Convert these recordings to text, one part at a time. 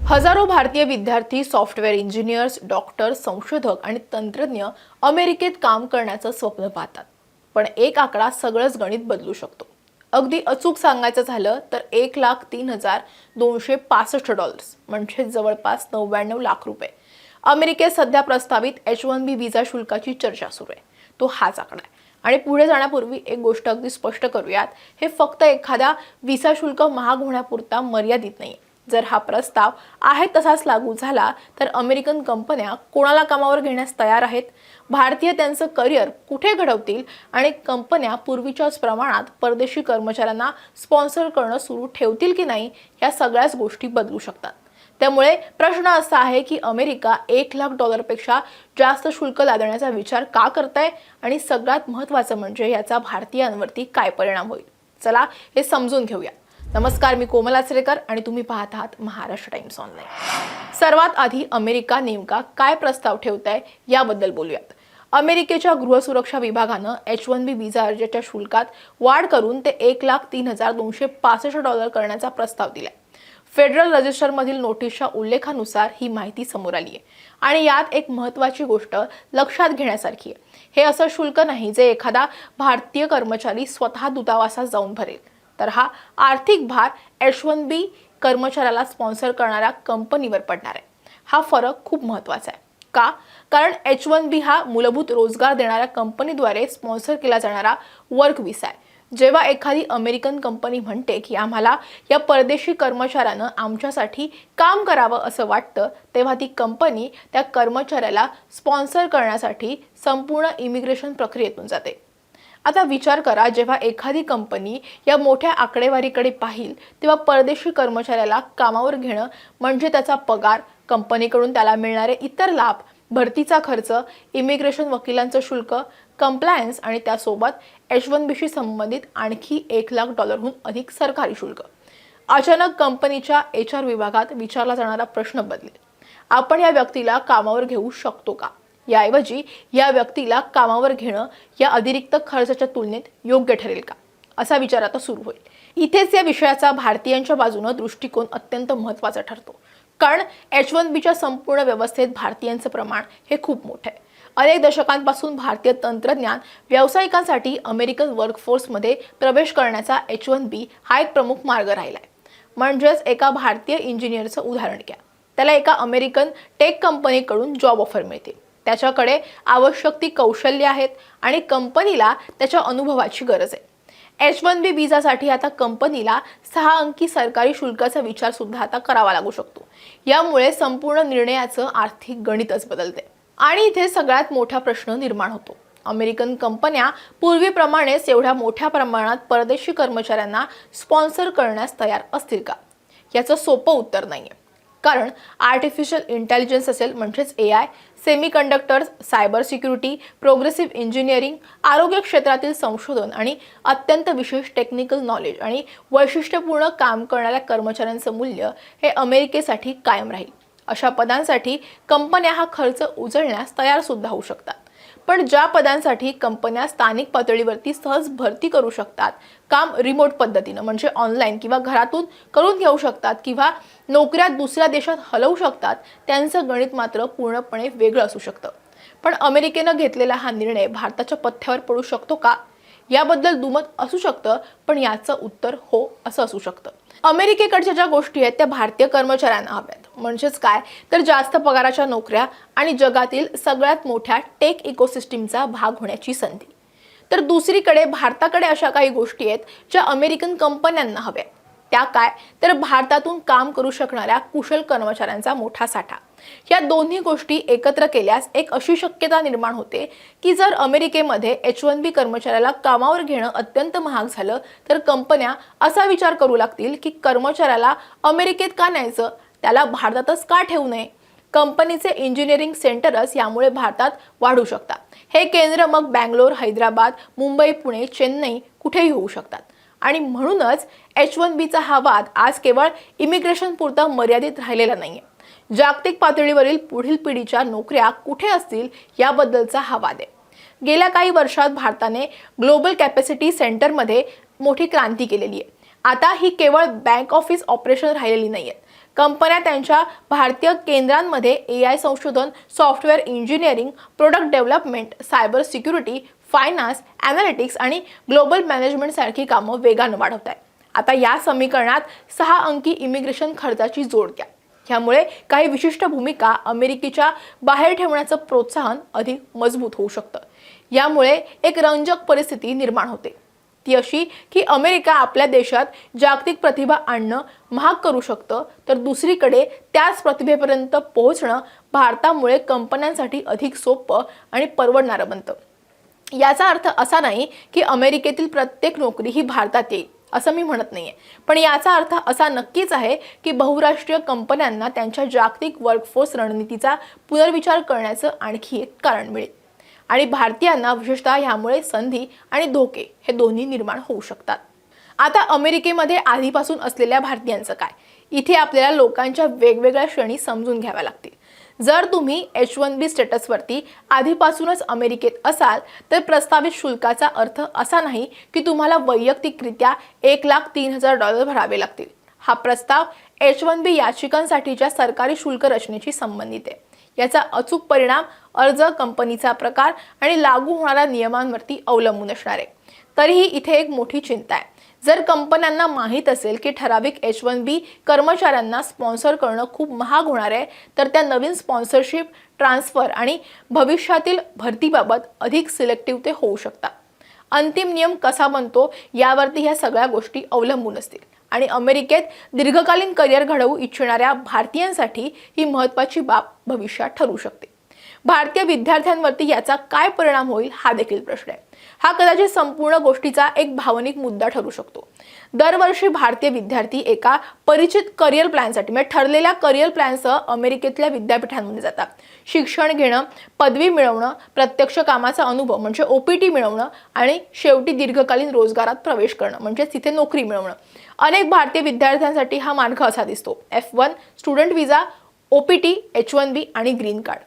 हजारो भारतीय विद्यार्थी, सॉफ्टवेअर इंजिनियर्स, डॉक्टर, संशोधक आणि तंत्रज्ञ अमेरिकेत काम करण्याचं स्वप्न पाहतात. पण एक आकडा सगळंच गणित बदलू शकतो. अगदी अचूक सांगायचं झालं तर $1,03,265 म्हणजे जवळपास 99 लाख रुपये. अमेरिकेत सध्या प्रस्तावित H-1B व्हिसा शुल्काची चर्चा सुरू आहे. तो हाच आकडा आहे. आणि पुढे जाण्यापूर्वी एक गोष्ट अगदी स्पष्ट करूयात, हे फक्त एखादा व्हिसा शुल्क महाग होण्यापुरता मर्यादित नाही. जर हा प्रस्ताव आहे तसाच लागू झाला तर अमेरिकन कंपन्या कोणाला कामावर घेण्यास तयार आहेत, भारतीय त्यांचं करिअर कुठे घडवतील आणि कंपन्या पूर्वीच्याच प्रमाणात परदेशी कर्मचाऱ्यांना स्पॉन्सर करणं सुरू ठेवतील की नाही, या सगळ्याच गोष्टी बदलू शकतात. त्यामुळे प्रश्न असा आहे की अमेरिका $1,00,000पेक्षा जास्त शुल्क लादण्याचा विचार का करताय आणि सगळ्यात महत्त्वाचं म्हणजे याचा भारतीयांवरती काय परिणाम होईल. चला हे समजून घेऊया. नमस्कार, मी कोमल आचरेकर आणि तुम्ही पाहत आहात महाराष्ट्र टाइम्स ऑनलाईन. सर्वात आधी अमेरिका नेमका काय प्रस्ताव ठेवताय याबद्दल बोलूयात. अमेरिकेच्या गृहसुरक्षा विभागानं H-1B व्हिसा अर्जाच्या शुल्कात वाढ करून ते $1,03,265 करण्याचा प्रस्ताव दिलाय. फेडरल रजिस्टरमधील नोटीसच्या उल्लेखानुसार ही माहिती समोर आली आहे. आणि यात एक महत्त्वाची गोष्ट लक्षात घेण्यासारखी आहे. हे असं शुल्क नाही जे एखादा भारतीय कर्मचारी स्वतः दूतावासात जाऊन भरेल, तर हा आर्थिक भार H-1B कर्मचाऱ्याला स्पॉन्सर करणाऱ्या कंपनीवर पडणार आहे. हा फरक खूप महत्त्वाचा आहे. का? कारण H-1B हा मूलभूत रोजगार देणाऱ्या कंपनीद्वारे स्पॉन्सर केला जाणारा वर्क व्हिसा आहे. जेव्हा एखादी अमेरिकन कंपनी म्हणते की आम्हाला या परदेशी कर्मचाऱ्यानं आमच्यासाठी काम करावं असं वाटतं, तेव्हा ती कंपनी त्या कर्मचाऱ्याला स्पॉन्सर करण्यासाठी संपूर्ण इमिग्रेशन प्रक्रियेतून जाते. आता विचार करा, जेव्हा एखादी कंपनी या मोठ्या आकडेवारीकडे पाहिल तेव्हा परदेशी कर्मचाऱ्याला कामावर घेणं म्हणजे त्याचा पगार, कंपनीकडून त्याला मिळणारे इतर लाभ, भरतीचा खर्च, इमिग्रेशन वकिलांचं शुल्क, कंप्लायन्स आणि त्यासोबत H-1Bशी संबंधित आणखी $1,00,000हून अधिक सरकारी शुल्क. अचानक कंपनीच्या HR विभागात विचारला जाणारा प्रश्न बदलेल. आपण या व्यक्तीला कामावर घेऊ शकतो का? याऐवजी या व्यक्तीला कामावर घेणं या अतिरिक्त खर्चाच्या तुलनेत योग्य ठरेल का, असा विचार आता सुरू होईल. इथेच या विषयाचा भारतीयांच्या बाजूने दृष्टिकोन अत्यंत महत्त्वाचा ठरतो. कारण H-1Bच्या संपूर्ण व्यवस्थेत भारतीयांचं प्रमाण हे खूप मोठं आहे. अनेक दशकांपासून भारतीय तंत्रज्ञान व्यावसायिकांसाठी अमेरिकन वर्कफोर्समध्ये प्रवेश करण्याचा H-1B हा एक प्रमुख मार्ग राहिला आहे. म्हणजेच एका भारतीय इंजिनियरचं उदाहरण घ्या. त्याला एका अमेरिकन टेक कंपनीकडून जॉब ऑफर मिळते. त्याच्याकडे आवश्यक ती कौशल्य आहेत आणि कंपनीला त्याच्या अनुभवाची गरज आहे. H-1B व्हिसासाठी आता कंपनीला 6 अंकी सरकारी शुल्काचा विचार सुद्धा आता करावा लागू शकतो. यामुळे संपूर्ण निर्णयाचं आर्थिक गणितच बदलते. आणि इथे सगळ्यात मोठा प्रश्न निर्माण होतो. अमेरिकन कंपन्या पूर्वीप्रमाणेच एवढ्या मोठ्या प्रमाणात परदेशी कर्मचाऱ्यांना स्पॉन्सर करण्यास तयार असतील का? याचं सोपं उत्तर नाहीये. कारण आर्टिफिशियल इंटेलिजन्स असेल म्हणजेच AI, semiconductors, cyber security, progressive engineering, आरोग्य क्षेत्रातील संशोधन आणि अत्यंत विशेष टेक्निकल नॉलेज आणि वैशिष्ट्यपूर्ण काम करणाऱ्या कर्मचाऱ्यांचं मूल्य हे अमेरिकेसाठी कायम राहील. अशा पदांसाठी कंपन्या हा खर्च उचलण्यास तयार सुद्धा होऊ शकतात. पण ज्या पदांसाठी कंपन्या स्थानिक पातळीवरती सहज भरती करू शकतात, काम रिमोट पद्धतीनं म्हणजे ऑनलाईन किंवा घरातून करून घेऊ शकतात किंवा नोकऱ्या दुसऱ्या देशात हलवू शकतात, त्यांचं गणित मात्र पूर्णपणे वेगळं असू शकतं. पण अमेरिकेनं घेतलेला हा निर्णय भारताच्या पथ्यावर पडू शकतो का, याबद्दल दुमत असू शकतं. पण याचं उत्तर हो असं असू शकतं. अमेरिकेकडच्या ज्या गोष्टी आहेत त्या भारतीय कर्मचाऱ्यांना हव्यात. म्हणजेच काय तर जास्त पगाराच्या नोकऱ्या आणि जगातील सगळ्यात मोठ्या टेक इकोसिस्टीमचा भाग होण्याची संधी. तर दुसरीकडे भारताकडे अशा काही गोष्टी आहेत ज्या अमेरिकन कंपन्यांना हव्या. त्या काय तर भारतातून काम करू शकणाऱ्या कुशल कर्मचाऱ्यांचा मोठा साठा. या दोन्ही गोष्टी एकत्र केल्यास एक अशी शक्यता निर्माण होते की जर अमेरिकेमध्ये H-1B कर्मचाऱ्याला कामावर घेणं अत्यंत महाग झालं तर कंपन्या असा विचार करू लागतील की कर्मचाऱ्याला अमेरिकेत का न्यायचं, त्याला भारतातच का ठेवू नये. कंपनीचे इंजिनिअरिंग सेंटरच यामुळे भारतात वाढू शकतात. हे केंद्र मग बँगलोर, हैदराबाद, मुंबई, पुणे, चेन्नई कुठेही होऊ शकतात. आणि म्हणूनच H-1Bचा हा वाद आज केवळ इमिग्रेशन पुरता मर्यादित राहिलेला नाहीये. जागतिक पातळीवरील पुढील पिढीच्या नोकऱ्या कुठे असतील याबद्दलचा हा वाद आहे. गेल्या काही वर्षात भारताने ग्लोबल कॅपॅसिटी सेंटरमध्ये मोठी क्रांती केलेली आहे. आता ही केवळ बँक ऑफिस ऑपरेशन राहिलेली नाहीये. कंपन्या त्यांच्या भारतीय केंद्रांमध्ये AI संशोधन, software engineering, product development, cyber security, finance, analytics आणि ग्लोबल मॅनेजमेंट सारखी कामं वेगानं वाढवत आहेत. आता या समीकरणात 6 अंकी इमिग्रेशन खर्चाची जोड द्या. ह्यामुळे काही विशिष्ट भूमिका अमेरिकेच्या बाहेर ठेवण्याचं प्रोत्साहन अधिक मजबूत होऊ शकतं. यामुळे एक रंजक परिस्थिती निर्माण होते, ती अशी की अमेरिका आपल्या देशात जागतिक प्रतिभा आणणं महाग करू शकतं, तर दुसरीकडे त्याच प्रतिभेपर्यंत पोहोचणं भारतामुळे कंपन्यांसाठी अधिक सोपं आणि परवडणारं बनतं. याचा अर्थ असा नाही की अमेरिकेतील प्रत्येक नोकरी ही भारतात येईल असं मी म्हणत नाहीये, पण याचा अर्थ असा नक्कीच आहे की बहुराष्ट्रीय कंपन्यांना त्यांच्या जागतिक वर्कफोर्स रणनीतीचा पुनर्विचार करण्याचं आणखी एक कारण मिळेल आणि भारतीयांना विशेषतः यामुळे संधी आणि धोके हे दोन्ही निर्माण होऊ शकतात. आता अमेरिकेमध्ये आधीपासून असलेल्या भारतीयांचं काय? इथे आपल्याला लोकांच्या वेगवेगळ्या श्रेणी समजून घ्याव्या लागतील. जर तुम्ही H-1B स्टेटसवरती आधीपासूनच अमेरिकेत असाल तर प्रस्तावित शुल्काचा अर्थ असा नाही की तुम्हाला वैयक्तिकरित्या $1,03,000 भरावे लागतील. हा प्रस्ताव H-1B याचिकांसाठीच्या सरकारी शुल्क रचनेशी संबंधित आहे. याचा अचूक परिणाम अर्ज, कंपनीचा प्रकार आणि लागू होणाऱ्या नियमांवरती अवलंबून असणार आहे. तरीही इथे एक मोठी चिंता आहे. जर कंपन्यांना माहीत असेल की ठराविक H-1B कर्मचाऱ्यांना स्पॉन्सर करणं खूप महाग होणार आहे, तर त्या नवीन स्पॉन्सरशिप, ट्रान्सफर आणि भविष्यातील भरतीबाबत अधिक सिलेक्टिव्ह ते होऊ शकतात. अंतिम नियम कसा बनतो यावरती ह्या सगळ्या गोष्टी अवलंबून असतील आणि अमेरिकेत दीर्घकालीन करिअर घडवू इच्छिणाऱ्या भारतीयांसाठी ही महत्त्वाची बाब भविष्यात ठरू शकते. भारतीय विद्यार्थ्यांवरती याचा काय परिणाम होईल हा देखील प्रश्न आहे. हा कदाचित संपूर्ण गोष्टीचा एक भावनिक मुद्दा ठरू शकतो. दरवर्षी भारतीय विद्यार्थी एका परिचित करिअर प्लॅनसाठी म्हणजे ठरलेल्या करिअर प्लॅनसह अमेरिकेतल्या विद्यापीठांमध्ये जातात. शिक्षण घेणं, पदवी मिळवणं, प्रत्यक्ष कामाचा अनुभव म्हणजे OPT मिळवणं आणि शेवटी दीर्घकालीन रोजगारात प्रवेश करणं म्हणजे तिथे नोकरी मिळवणं. अनेक भारतीय विद्यार्थ्यांसाठी हा मार्ग असा दिसतो: F1 student visa, OPT, H-1B आणि ग्रीन कार्ड.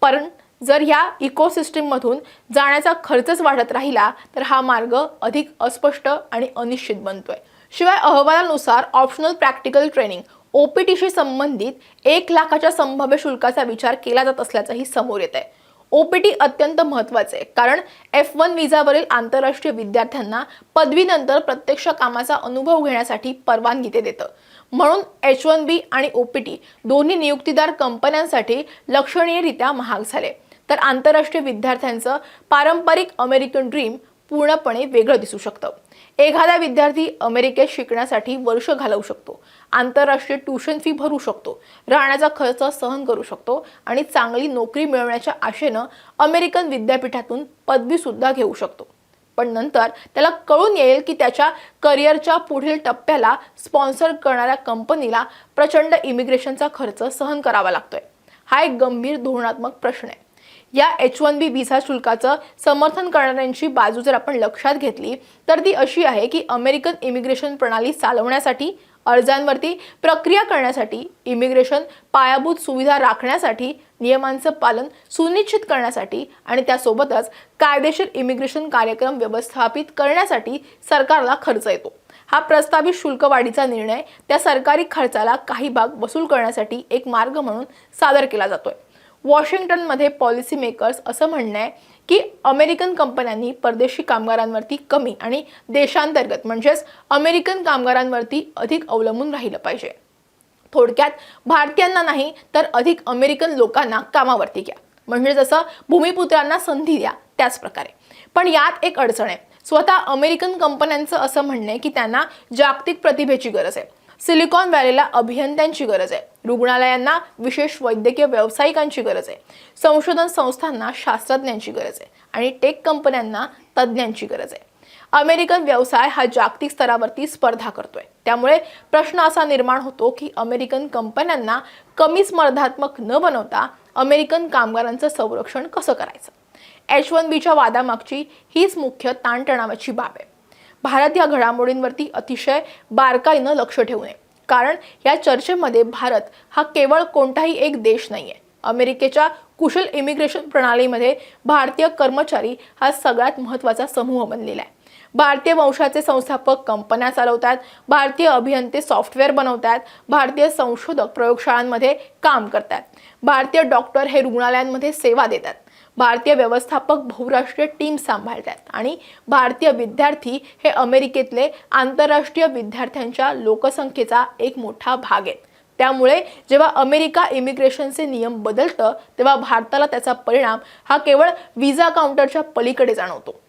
पण जर ह्या इकोसिस्टीममधून जाण्याचा खर्चच वाढत राहिला तर हा मार्ग अधिक अस्पष्ट आणि अनिश्चित बनतोय. शिवाय अहवालानुसार ऑप्शनल प्रॅक्टिकल ट्रेनिंग OPTशी संबंधित 1 लाखाच्या संभाव्य शुल्काचा विचार केला जात असल्याचंही समोर येत आहे. OPT अत्यंत महत्त्वाचे आहे कारण F1 व्हिसावरील आंतरराष्ट्रीय विद्यार्थ्यांना पदवीनंतर प्रत्यक्ष कामाचा अनुभव घेण्यासाठी परवानगी ते देतं. म्हणून H-1B आणि OPT दोन्ही नियुक्तीदार कंपन्यांसाठी लक्षणीयरित्या महाग झाले, तर आंतरराष्ट्रीय विद्यार्थ्यांचं पारंपरिक अमेरिकन ड्रीम पूर्णपणे वेगळं दिसू शकतं. एखादा विद्यार्थी अमेरिकेत शिकण्यासाठी वर्ष घालवू शकतो, आंतरराष्ट्रीय ट्यूशन फी भरू शकतो, राहण्याचा खर्च सहन करू शकतो आणि चांगली नोकरी मिळवण्याच्या आशेनं अमेरिकन विद्यापीठातून पदवी सुद्धा घेऊ शकतो. पण नंतर त्याला कळून येईल की त्याच्या करिअरच्या पुढील टप्प्याला स्पॉन्सर करणाऱ्या कंपनीला प्रचंड इमिग्रेशनचा खर्च सहन करावा लागतोय. हा एक गंभीर धोरणात्मक प्रश्न आहे. या H-1B व्हिसा शुल्काचं समर्थन करणाऱ्यांची बाजू जर आपण लक्षात घेतली तर ती अशी आहे की अमेरिकन इमिग्रेशन प्रणाली चालवण्यासाठी, अर्जांवरती प्रक्रिया करण्यासाठी, इमिग्रेशन पायाभूत सुविधा राखण्यासाठी, नियमांचं पालन सुनिश्चित करण्यासाठी आणि त्यासोबतच कायदेशीर इमिग्रेशन कार्यक्रम व्यवस्थापित करण्यासाठी सरकारला खर्च येतो. हा प्रस्तावित शुल्कवाढीचा निर्णय त्या सरकारी खर्चाला काही भाग वसूल करण्यासाठी एक मार्ग म्हणून सादर केला जातोय. वॉशिंग्टनमध्ये पॉलिसी मेकर्स असं म्हणणं आहे की अमेरिकन कंपन्यांनी परदेशी कामगारांवरती कमी आणि देशांतर्गत म्हणजेच अमेरिकन कामगारांवरती अधिक अवलंबून राहिलं पाहिजे. थोडक्यात भारतीयांना नाही तर अधिक अमेरिकन लोकांना कामावरती घ्या, म्हणजे जसं भूमिपुत्रांना संधी द्या त्याच प्रकारे. पण यात एक अडचण आहे. स्वतः अमेरिकन कंपन्यांचं असं म्हणणं आहे की त्यांना जागतिक प्रतिभेची गरज आहे. सिलिकॉन व्हॅलीला अभियंत्यांची गरज आहे, रुग्णालयांना विशेष वैद्यकीय व्यावसायिकांची गरज आहे, संशोधन संस्थांना शास्त्रज्ञांची गरज आहे आणि टेक कंपन्यांना तज्ज्ञांची गरज आहे. अमेरिकन व्यवसाय हा जागतिक स्तरावरती स्पर्धा करतोय. त्यामुळे प्रश्न असा निर्माण होतो की अमेरिकन कंपन्यांना कमी स्पर्धात्मक न बनवता अमेरिकन कामगारांचं संरक्षण कसं करायचं. H-1Bच्या वादामागची हीच मुख्य ताणतणावाची बाब आहे. भारत या घडामोडींवरती अतिशय बारकाईनं लक्ष ठेवू नये, कारण या चर्चेमध्ये भारत हा केवळ कोणताही एक देश नाहीये. अमेरिकेच्या कुशल इमिग्रेशन प्रणालीमध्ये भारतीय कर्मचारी हा सगळ्यात महत्त्वाचा समूह बनलेला आहे. भारतीय वंशाचे संस्थापक कंपन्या चालवतात, भारतीय अभियंते सॉफ्टवेअर बनवतात, भारतीय संशोधक प्रयोगशाळांमध्ये काम करतात, भारतीय डॉक्टर हे रुग्णालयांमध्ये सेवा देतात, भारतीय व्यवस्थापक बहुराष्ट्रीय टीम सांभाळतात आणि भारतीय विद्यार्थी हे अमेरिकेतले आंतरराष्ट्रीय विद्यार्थ्यांच्या लोकसंख्येचा एक मोठा भाग आहेत। त्यामुळे जेव्हा अमेरिका इमिग्रेशनचे नियम बदलतं तेव्हा भारताला त्याचा परिणाम हा केवळ व्हिसा काउंटरच्या पलीकडे जाणवतो।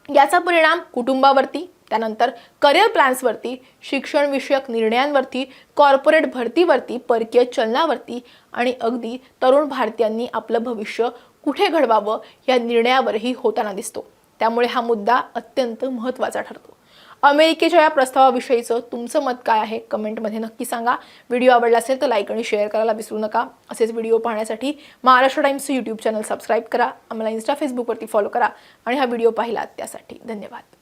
याचा परिणाम कुटुंबावरती, त्यानंतर करिअर प्लॅन्सवरती, शिक्षण विषयक निर्णयांवरती, कॉर्पोरेट भरतीवरती, परकीय चलनावरती आणि अगदी तरुण भारतीयांनी आपलं भविष्य कुठे घडवावं या निर्णयावरही होताना दिसतो। त्यामुळे हा मुद्दा अत्यंत महत्त्वाचा ठरतो। अमेरिकेच्या या प्रस्तावाविषयीचं तुमचं मत काय आहे कमेंटमध्ये नक्की सांगा। व्हिडिओ आवडला असेल तर लाईक आणि शेअर करायला विसरू नका। असेच व्हिडिओ पाहण्यासाठी महाराष्ट्र टाइम्सचं यूट्यूब चॅनल सबस्क्राईब करा, आम्हाला इन्स्टा फेसबुकवरती फॉलो करा आणि हा व्हिडिओ पाहिलात त्यासाठी धन्यवाद।